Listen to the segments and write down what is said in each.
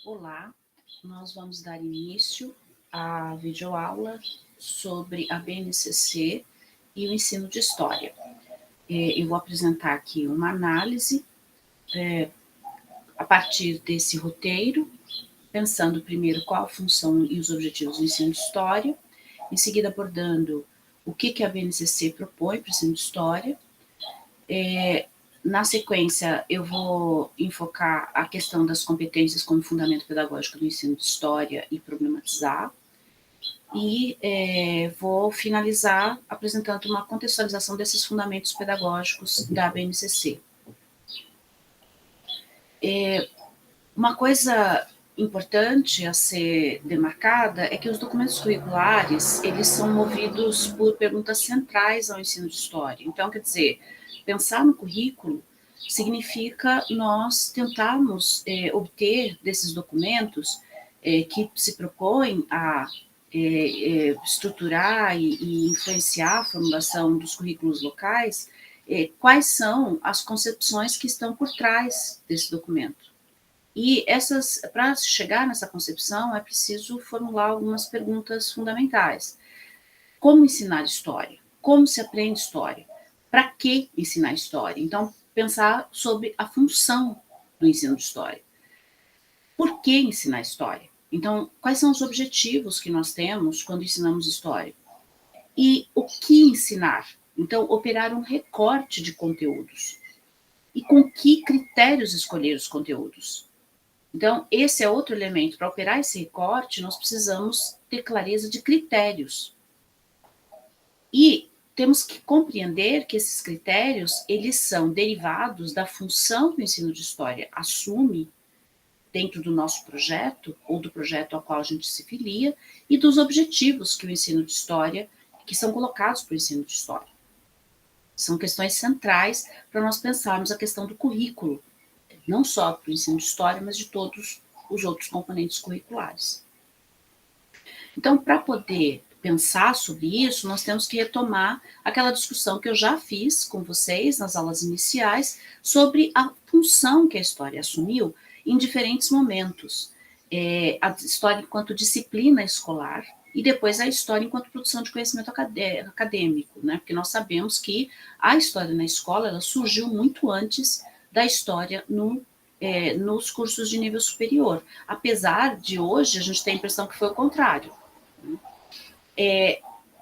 Olá, nós vamos dar início à videoaula sobre a BNCC e o ensino de História. Eu vou apresentar aqui uma análise a partir desse roteiro, pensando primeiro qual a função e os objetivos do ensino de História, em seguida abordando o que a BNCC propõe para o ensino de História. Na sequência, eu vou enfocar a questão das competências como fundamento pedagógico do ensino de História e problematizar. E vou finalizar apresentando uma contextualização desses fundamentos pedagógicos da BNCC. Uma coisa importante a ser demarcada é que os documentos curriculares, eles são movidos por perguntas centrais ao ensino de História. Então, quer dizer, pensar no currículo significa nós tentarmos obter desses documentos que se propõem a estruturar e influenciar a formulação dos currículos locais, quais são as concepções que estão por trás desse documento. E para chegar nessa concepção, é preciso formular algumas perguntas fundamentais. Como ensinar história? Como se aprende história? Para que ensinar história? Então, pensar sobre a função do ensino de história. Por que ensinar história? Então, quais são os objetivos que nós temos quando ensinamos história? E o que ensinar? Então, operar um recorte de conteúdos. E com que critérios escolher os conteúdos? Então, esse é outro elemento. Para operar esse recorte, nós precisamos ter clareza de critérios. E temos que compreender que esses critérios, eles são derivados da função que o ensino de história assume dentro do nosso projeto, ou do projeto ao qual a gente se filia, e dos objetivos que o ensino de história, que são colocados para o ensino de história. São questões centrais para nós pensarmos a questão do currículo, não só para o ensino de história, mas de todos os outros componentes curriculares. Então, para poder pensar sobre isso, nós temos que retomar aquela discussão que eu já fiz com vocês nas aulas iniciais sobre a função que a história assumiu em diferentes momentos. A história enquanto disciplina escolar e depois a história enquanto produção de conhecimento acadêmico, né? Porque nós sabemos que a história na escola ela surgiu muito antes da história nos cursos de nível superior, apesar de hoje a gente ter a impressão que foi o contrário.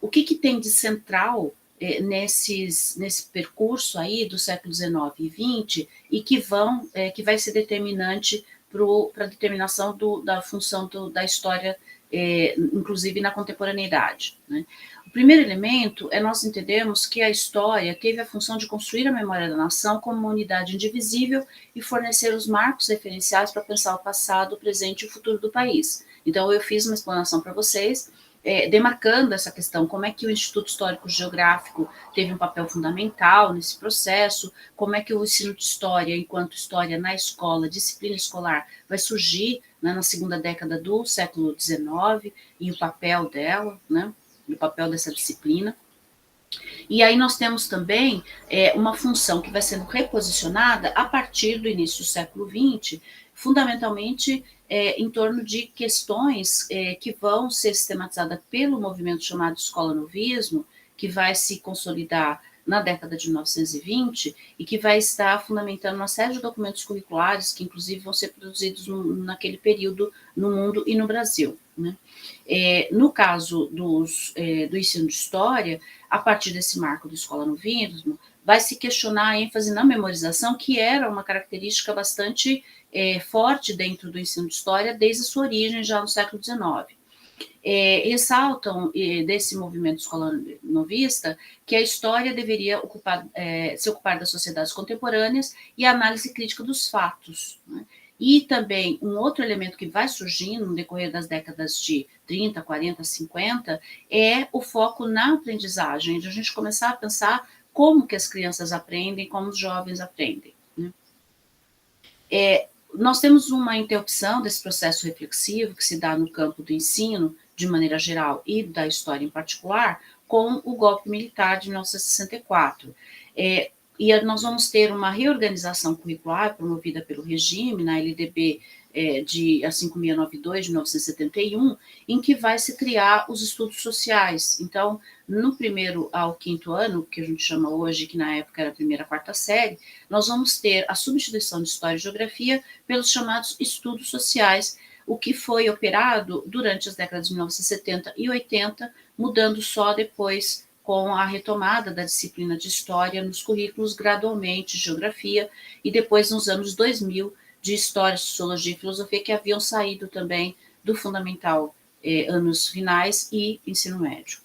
O que tem de central nesse percurso aí do século XIX e XX e que vai ser determinante para a determinação da função da história, inclusive na contemporaneidade, né? O primeiro elemento é nós entendermos que a história teve a função de construir a memória da nação como uma unidade indivisível e fornecer os marcos referenciais para pensar o passado, o presente e o futuro do país. Então, eu fiz uma explanação para vocês, demarcando essa questão, como é que o Instituto Histórico Geográfico teve um papel fundamental nesse processo, como é que o ensino de história, enquanto história na escola, disciplina escolar, vai surgir, né, na segunda década do século XIX, e o papel dela, né, o papel dessa disciplina. E aí nós temos também uma função que vai sendo reposicionada a partir do início do século XX, fundamentalmente em torno de questões que vão ser sistematizadas pelo movimento chamado Escola Novismo, que vai se consolidar na década de 1920 e que vai estar fundamentando uma série de documentos curriculares que, inclusive, vão ser produzidos naquele período no mundo e no Brasil, né? No caso do ensino de história, a partir desse marco do Escola Novismo, vai se questionar a ênfase na memorização, que era uma característica bastante forte dentro do ensino de história desde a sua origem, já no século XIX. Ressaltam desse movimento escola novista que a história deveria se ocupar das sociedades contemporâneas e a análise crítica dos fatos, né? E também um outro elemento que vai surgindo no decorrer das décadas de 30, 40, 50 é o foco na aprendizagem, de a gente começar a pensar como que as crianças aprendem, como os jovens aprendem, né? Nós temos uma interrupção desse processo reflexivo que se dá no campo do ensino, de maneira geral, e da história em particular, com o golpe militar de 1964. E nós vamos ter uma reorganização curricular promovida pelo regime, na LDB a 5692 de 1971, em que vai se criar os estudos sociais. Então, no primeiro ao quinto ano, que a gente chama hoje, que na época era a primeira a quarta série, nós vamos ter a substituição de História e Geografia pelos chamados estudos sociais, o que foi operado durante as décadas de 1970 e 80, mudando só depois com a retomada da disciplina de História nos currículos gradualmente, Geografia, e depois nos anos 2000, de História, Sociologia e Filosofia, que haviam saído também do fundamental, anos finais e ensino médio.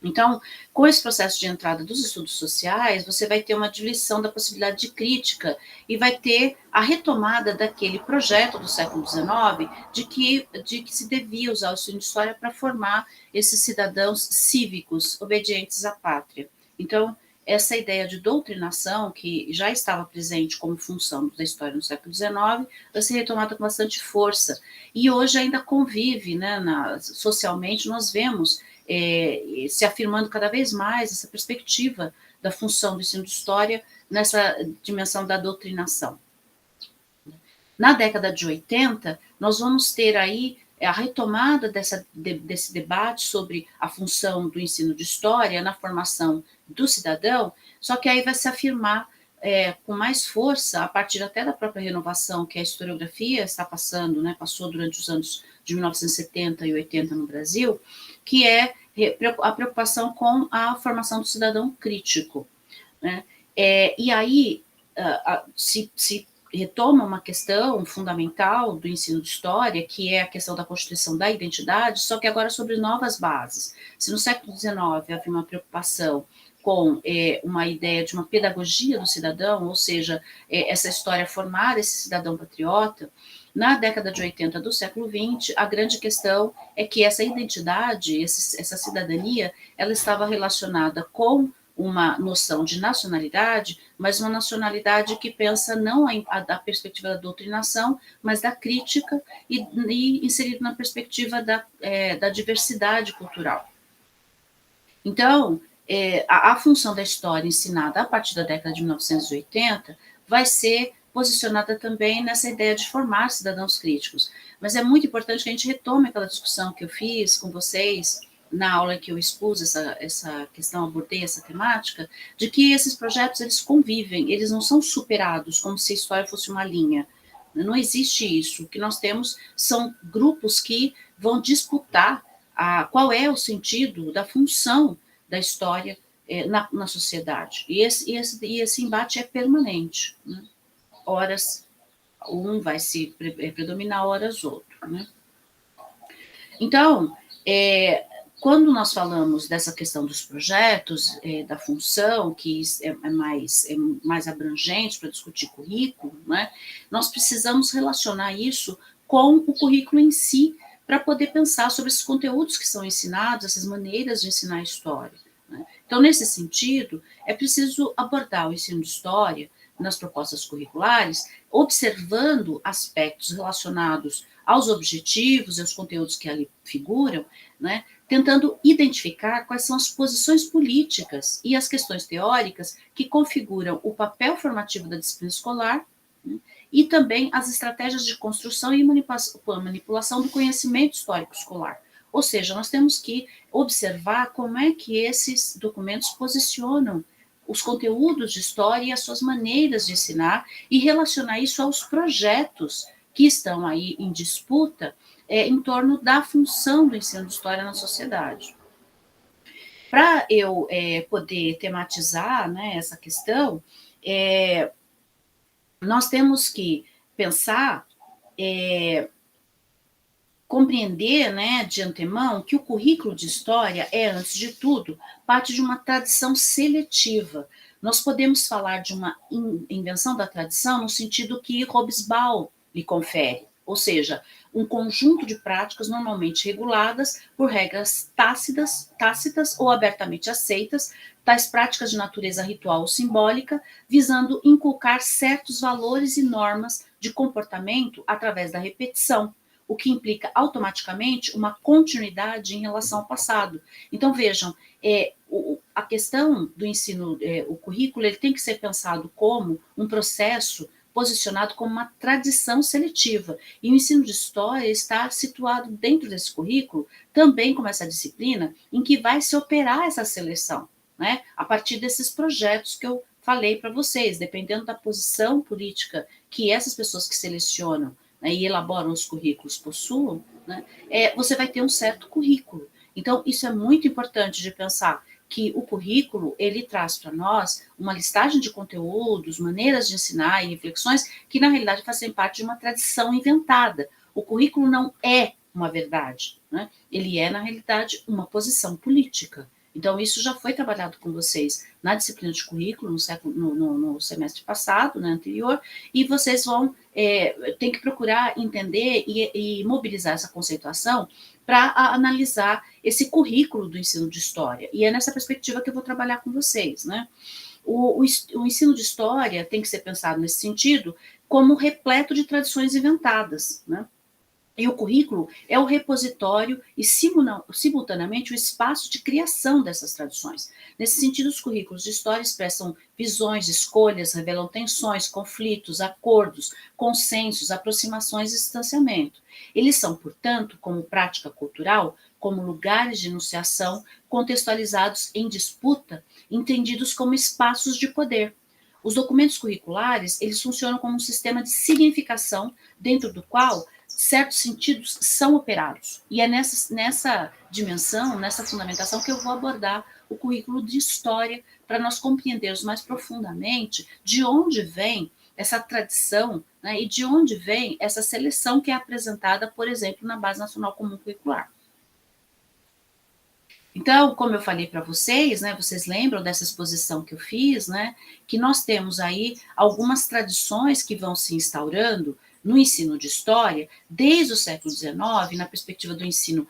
Então, com esse processo de entrada dos estudos sociais, você vai ter uma diluição da possibilidade de crítica e vai ter a retomada daquele projeto do século XIX de que se devia usar o ensino de história para formar esses cidadãos cívicos, obedientes à pátria. Então, essa ideia de doutrinação, que já estava presente como função da história no século XIX, vai ser retomada com bastante força. E hoje ainda convive, né, socialmente, nós vemos se afirmando cada vez mais essa perspectiva da função do ensino de história nessa dimensão da doutrinação. Na década de 80, nós vamos ter aí a retomada desse debate sobre a função do ensino de história na formação do cidadão, só que aí vai se afirmar com mais força, a partir até da própria renovação que a historiografia está passando, né, passou durante os anos de 1970 e 80 no Brasil, que é a preocupação com a formação do cidadão crítico. Né? E aí se retoma uma questão fundamental do ensino de história, que é a questão da constituição da identidade, só que agora sobre novas bases. Se no século XIX havia uma preocupação com uma ideia de uma pedagogia do cidadão, ou seja, essa história formar esse cidadão patriota, na década de 80 do século XX, a grande questão é que essa identidade, essa cidadania, ela estava relacionada com uma noção de nacionalidade, mas uma nacionalidade que pensa não da perspectiva da doutrinação, mas da crítica e inserido na perspectiva da diversidade cultural. Então, a função da história ensinada a partir da década de 1980 vai ser posicionada também nessa ideia de formar cidadãos críticos. Mas é muito importante que a gente retome aquela discussão que eu fiz com vocês na aula que eu expus essa questão, abordei essa temática, de que esses projetos, eles convivem, eles não são superados como se a história fosse uma linha. Não existe isso. O que nós temos são grupos que vão disputar qual é o sentido da função da história na sociedade. E esse embate é permanente. Né? Horas um vai se predominar, horas outro. Né? Então, quando nós falamos dessa questão dos projetos, da função, que é mais abrangente para discutir currículo, né, nós precisamos relacionar isso com o currículo em si, para poder pensar sobre esses conteúdos que são ensinados, essas maneiras de ensinar a história. Né. Então, nesse sentido, é preciso abordar o ensino de história nas propostas curriculares, observando aspectos relacionados aos objetivos e aos conteúdos que ali figuram, né, tentando identificar quais são as posições políticas e as questões teóricas que configuram o papel formativo da disciplina escolar, né, e também as estratégias de construção e manipulação do conhecimento histórico escolar. Ou seja, nós temos que observar como é que esses documentos posicionam os conteúdos de história e as suas maneiras de ensinar e relacionar isso aos projetos que estão aí em disputa em torno da função do ensino de história na sociedade. Para eu poder tematizar, né, essa questão, nós temos que pensar, compreender, né, de antemão, que o currículo de história antes de tudo, parte de uma tradição seletiva. Nós podemos falar de uma invenção da tradição no sentido que Hobsbawm lhe confere, ou seja, um conjunto de práticas normalmente reguladas por regras tácitas ou abertamente aceitas, tais práticas de natureza ritual ou simbólica, visando inculcar certos valores e normas de comportamento através da repetição, o que implica automaticamente uma continuidade em relação ao passado. Então, vejam, a questão do ensino, o currículo, ele tem que ser pensado como um processo posicionado como uma tradição seletiva. E o ensino de história está situado dentro desse currículo, também como essa disciplina, em que vai se operar essa seleção, né? A partir desses projetos que eu falei para vocês, dependendo da posição política que essas pessoas que selecionam, né, e elaboram os currículos possuam, né, você vai ter um certo currículo. Então, isso é muito importante de pensar, que o currículo, ele traz para nós uma listagem de conteúdos, maneiras de ensinar e reflexões que, na realidade, fazem parte de uma tradição inventada. O currículo não é uma verdade, né? Ele é, na realidade, uma posição política. Então, isso já foi trabalhado com vocês na disciplina de currículo no semestre passado, né, anterior, e vocês vão ter que procurar entender e mobilizar essa conceituação para analisar esse currículo do ensino de história. E é nessa perspectiva que eu vou trabalhar com vocês, né? O ensino de história tem que ser pensado nesse sentido como repleto de tradições inventadas, né? E o currículo é o repositório e, simultaneamente, o espaço de criação dessas tradições. Nesse sentido, os currículos de história expressam visões, escolhas, revelam tensões, conflitos, acordos, consensos, aproximações e distanciamento. Eles são, portanto, como prática cultural, como lugares de enunciação, contextualizados em disputa, entendidos como espaços de poder. Os documentos curriculares, eles funcionam como um sistema de significação dentro do qual certos sentidos são operados. E é nessa dimensão, nessa fundamentação, que eu vou abordar o currículo de história, para nós compreendermos mais profundamente de onde vem essa tradição, né, e de onde vem essa seleção que é apresentada, por exemplo, na Base Nacional Comum Curricular. Então, como eu falei para vocês, né, vocês lembram dessa exposição que eu fiz, né, que nós temos aí algumas tradições que vão se instaurando no ensino de história desde o século XIX, na perspectiva do ensino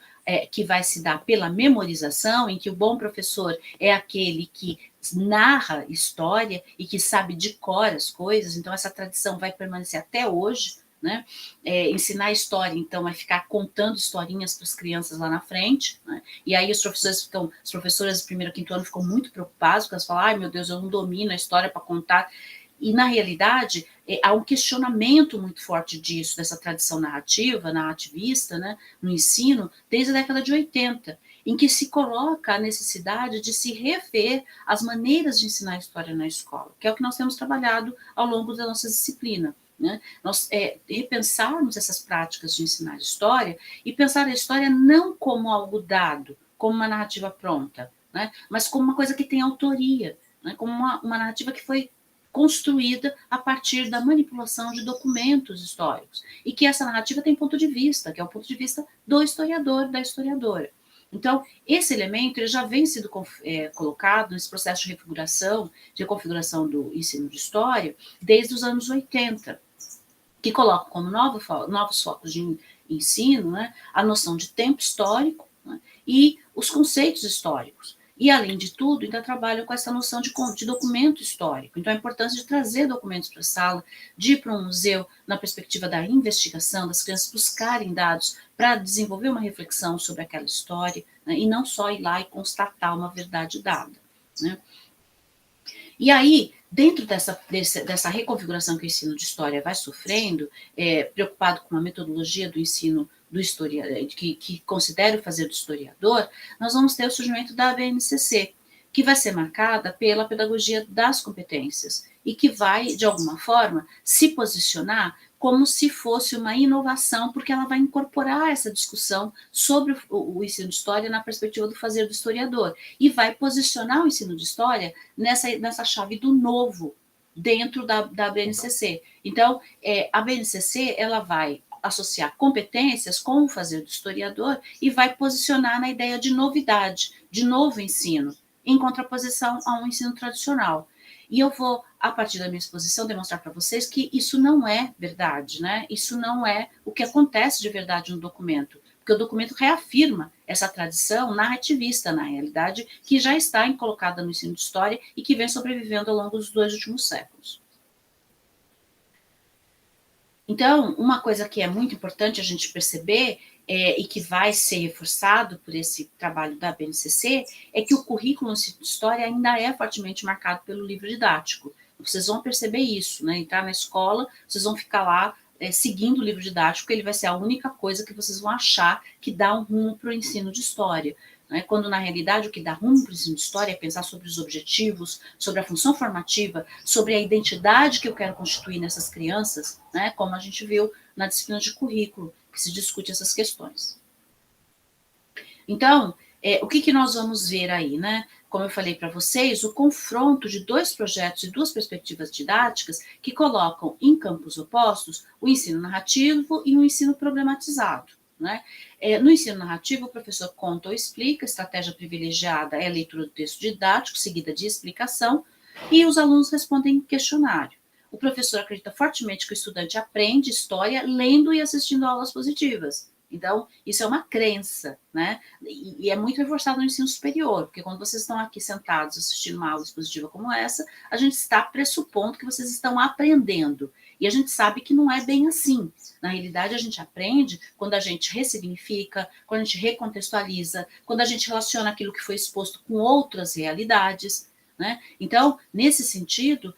que vai se dar pela memorização, em que o bom professor é aquele que narra história e que sabe de cor as coisas, então essa tradição vai permanecer até hoje, né? Ensinar história, então, é ficar contando historinhas para as crianças lá na frente, né? E aí as professoras do primeiro e quinto ano ficam muito preocupadas, porque elas falam, ai meu Deus, eu não domino a história para contar. E na realidade, há um questionamento muito forte disso, dessa tradição narrativista, né, no ensino, desde a década de 80, em que se coloca a necessidade de se rever as maneiras de ensinar a história na escola, que é o que nós temos trabalhado ao longo da nossa disciplina. Né? Nós repensarmos essas práticas de ensinar história e pensar a história não como algo dado, como uma narrativa pronta, né? Mas como uma coisa que tem autoria, né? Como uma narrativa que foi construída a partir da manipulação de documentos históricos e que essa narrativa tem ponto de vista, que é o ponto de vista do historiador, da historiadora. Então, esse elemento ele já vem sendo colocado nesse processo de configuração do ensino de história desde os anos 80, que colocam como novos focos de ensino, né, a noção de tempo histórico, né, e os conceitos históricos. E, além de tudo, ainda trabalham com essa noção de documento histórico. Então, a importância de trazer documentos para a sala, de ir para um museu na perspectiva da investigação, das crianças buscarem dados para desenvolver uma reflexão sobre aquela história, né, e não só ir lá e constatar uma verdade dada. Né. E aí, dentro dessa reconfiguração que o ensino de história vai sofrendo, preocupado com a metodologia do ensino do historiador, que considera o fazer do historiador, nós vamos ter o surgimento da ABNCC, que vai ser marcada pela pedagogia das competências e que vai, de alguma forma, se posicionar como se fosse uma inovação, porque ela vai incorporar essa discussão sobre o ensino de história na perspectiva do fazer do historiador e vai posicionar o ensino de história nessa chave do novo dentro da BNCC. Então, a BNCC ela vai associar competências com o fazer do historiador e vai posicionar na ideia de novidade, de novo ensino, em contraposição a um ensino tradicional. E eu vou, a partir da minha exposição, demonstrar para vocês que isso não é verdade, né? Isso não é o que acontece de verdade no documento, porque o documento reafirma essa tradição narrativista, na realidade, que já está colocada no ensino de história e que vem sobrevivendo ao longo dos 2 últimos séculos. Então, uma coisa que é muito importante a gente perceber e que vai ser reforçado por esse trabalho da BNCC é que o currículo no ensino de história ainda é fortemente marcado pelo livro didático. vocês vão perceber isso, né? Entrar na escola, vocês vão ficar lá seguindo o livro didático, ele vai ser a única coisa que vocês vão achar que dá um rumo para o ensino de história. Né? Quando, na realidade, o que dá rumo para o ensino de história é pensar sobre os objetivos, sobre a função formativa, sobre a identidade que eu quero constituir nessas crianças, né? Como a gente viu na disciplina de currículo, que se discute essas questões. Então, o que nós vamos ver aí, né? Como eu falei para vocês, o confronto de dois projetos e duas perspectivas didáticas que colocam em campos opostos o ensino narrativo e o ensino problematizado. Né? No ensino narrativo, o professor conta ou explica, a estratégia privilegiada é a leitura do texto didático, seguida de explicação, e os alunos respondem questionário. O professor acredita fortemente que o estudante aprende história lendo e assistindo aulas positivas. Então, isso é uma crença, né? E é muito reforçado no ensino superior, porque quando vocês estão aqui sentados assistindo uma aula expositiva como essa, a gente está pressupondo que vocês estão aprendendo. E a gente sabe que não é bem assim. Na realidade, a gente aprende quando a gente ressignifica, quando a gente recontextualiza, quando a gente relaciona aquilo que foi exposto com outras realidades. Né? Então, nesse sentido,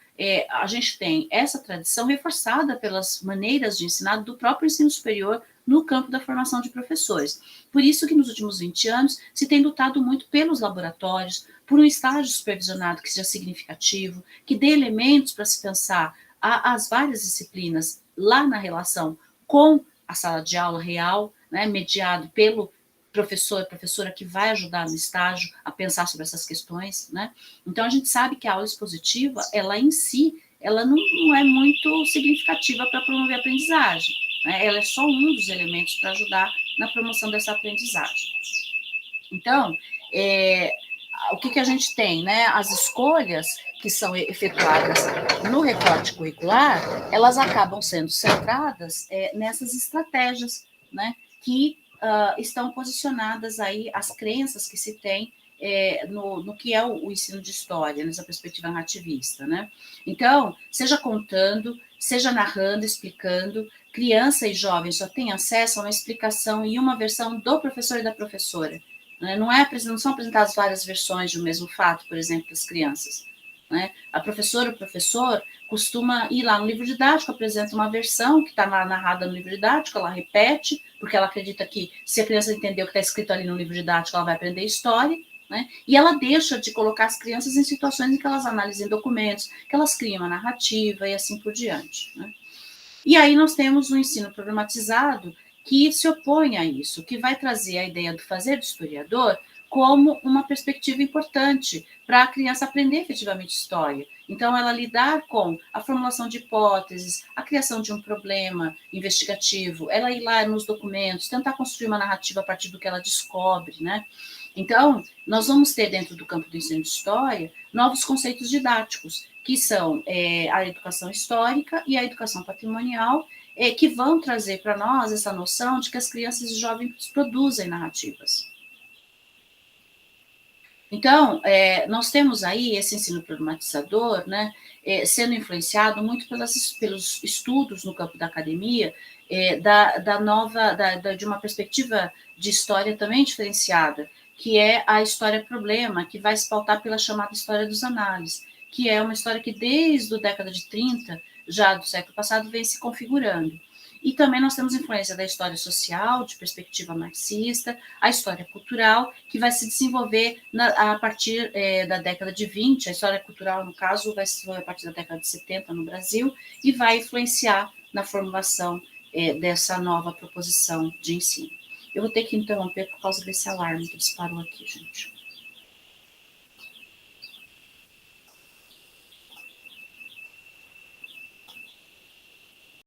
a gente tem essa tradição reforçada pelas maneiras de ensinar do próprio ensino superior no campo da formação de professores. Por isso que nos últimos 20 anos se tem lutado muito pelos laboratórios, por um estágio supervisionado que seja significativo, que dê elementos para se pensar as várias disciplinas lá na relação com a sala de aula real, né, mediado pelo professor e professora que vai ajudar no estágio a pensar sobre essas questões, né? Então a gente sabe que a aula expositiva, ela em si, ela não é muito significativa para promover a aprendizagem, né? Ela é só um dos elementos para ajudar na promoção dessa aprendizagem. Então, o que a gente tem, né? As escolhas que são efetuadas no recorte curricular, elas acabam sendo centradas nessas estratégias, né? Que estão posicionadas aí as crenças que se tem no que é o ensino de história, nessa perspectiva nativista, né? Então, seja contando, seja narrando, explicando, criança e jovem só têm acesso a uma explicação e uma versão do professor e da professora. Né? Não são apresentadas várias versões de um mesmo fato, por exemplo, das crianças. Né? A professora ou o professor costuma ir lá no livro didático, apresenta uma versão que está narrada no livro didático, ela repete, porque ela acredita que se a criança entender o que está escrito ali no livro didático, ela vai aprender história, né? E ela deixa de colocar as crianças em situações em que elas analisem documentos, que elas criem uma narrativa e assim por diante. Né? E aí nós temos um ensino problematizado que se opõe a isso, que vai trazer a ideia do fazer do historiador como uma perspectiva importante para a criança aprender efetivamente história. Então, ela lidar com a formulação de hipóteses, a criação de um problema investigativo, ela ir lá nos documentos, tentar construir uma narrativa a partir do que ela descobre, né? Então, nós vamos ter dentro do campo do ensino de história novos conceitos didáticos, que são a educação histórica e a educação patrimonial, que vão trazer para nós essa noção de que as crianças e jovens produzem narrativas. Então, nós temos aí esse ensino problematizador, né, sendo influenciado muito pelos estudos no campo da academia, de uma perspectiva de história também diferenciada, que é a história-problema, que vai se pautar pela chamada história dos análises, que é uma história que desde a década de 30, já do século passado, vem se configurando. E também nós temos influência da história social, de perspectiva marxista, a história cultural, que vai se desenvolver a partir da década de 20, a história cultural, no caso, vai se desenvolver a partir da década de 70 no Brasil, e vai influenciar na formulação dessa nova proposição de ensino. Eu vou ter que interromper por causa desse alarme que disparou aqui, gente.